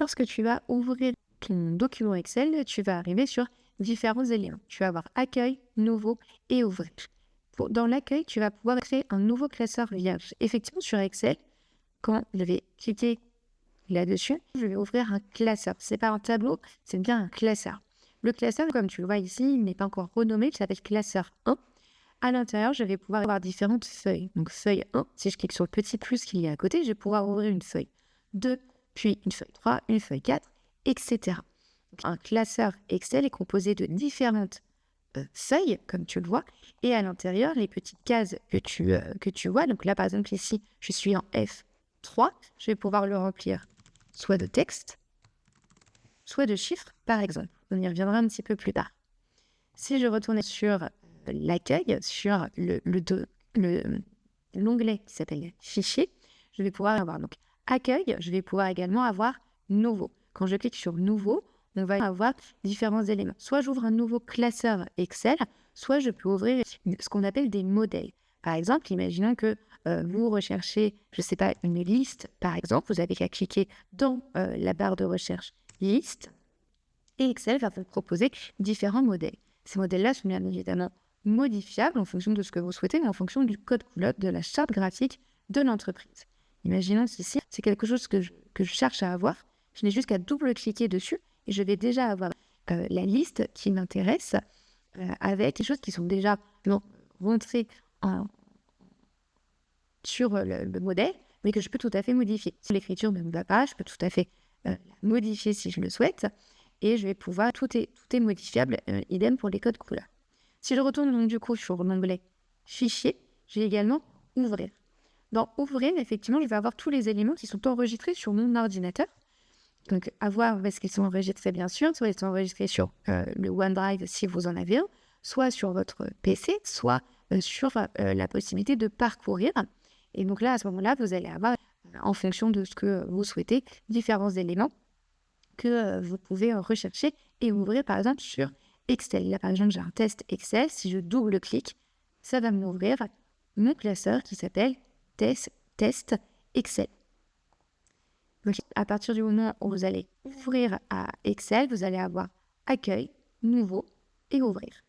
lorsque tu vas ouvrir ton document Excel, tu vas arriver sur différents éléments. Tu vas avoir accueil, nouveau et ouvrir. Dans l'accueil, tu vas pouvoir créer un nouveau classeur vierge. Effectivement, sur Excel, quand je vais cliquer là-dessus, je vais ouvrir un classeur. C'est pas un tableau, c'est bien un classeur. Le classeur, comme tu le vois ici, il n'est pas encore renommé, il s'appelle classeur 1. À l'intérieur, je vais pouvoir avoir différentes feuilles. Donc feuille 1, si je clique sur le petit plus qu'il y a à côté, je vais pouvoir ouvrir une feuille 2, puis une feuille 3, une feuille 4, etc. Donc, un classeur Excel est composé de différentes feuilles, comme tu le vois, et à l'intérieur, les petites cases que tu vois, donc là par exemple ici, je suis en F3, je vais pouvoir le remplir soit de texte, soit de chiffres, par exemple. On y reviendra un petit peu plus tard. Si je retourne sur l'accueil, sur l'onglet qui s'appelle Fichier, je vais pouvoir avoir donc Accueil, je vais pouvoir également avoir Nouveau. Quand je clique sur Nouveau, on va avoir différents éléments. Soit j'ouvre un nouveau classeur Excel, soit je peux ouvrir ce qu'on appelle des modèles. Par exemple, imaginons que vous recherchez, je ne sais pas, une liste, par exemple, vous avez qu'à cliquer dans la barre de recherche Liste, et Excel va vous proposer différents modèles. Ces modèles-là sont bien évidemment modifiables en fonction de ce que vous souhaitez, mais en fonction du code couleur de la charte graphique de l'entreprise. Imaginons qu'ici, c'est quelque chose que je cherche à avoir. Je n'ai juste qu'à double-cliquer dessus et je vais déjà avoir la liste qui m'intéresse avec des choses qui sont déjà rentrées sur le modèle, mais que je peux tout à fait modifier. Si l'écriture ne me va pas, je peux tout à fait la modifier si je le souhaite. Et je vais pouvoir, tout est modifiable, idem pour les codes couleurs. Si je retourne donc du coup sur l'onglet Fichier, j'ai également Ouvrir. Dans Ouvrir, effectivement, je vais avoir tous les éléments qui sont enregistrés sur mon ordinateur. Donc, à voir où est-ce qu'ils sont enregistrés, bien sûr. Soit ils sont enregistrés sur le OneDrive si vous en avez un, soit sur votre PC, soit sur la possibilité de parcourir. Et donc là, à ce moment-là, vous allez avoir, en fonction de ce que vous souhaitez, différents éléments que vous pouvez rechercher et ouvrir par exemple sur Excel. Là par exemple j'ai un test Excel, si je double-clique, ça va m'ouvrir mon classeur qui s'appelle test Excel. Donc à partir du moment où vous allez ouvrir à Excel, vous allez avoir accueil, nouveau et ouvrir.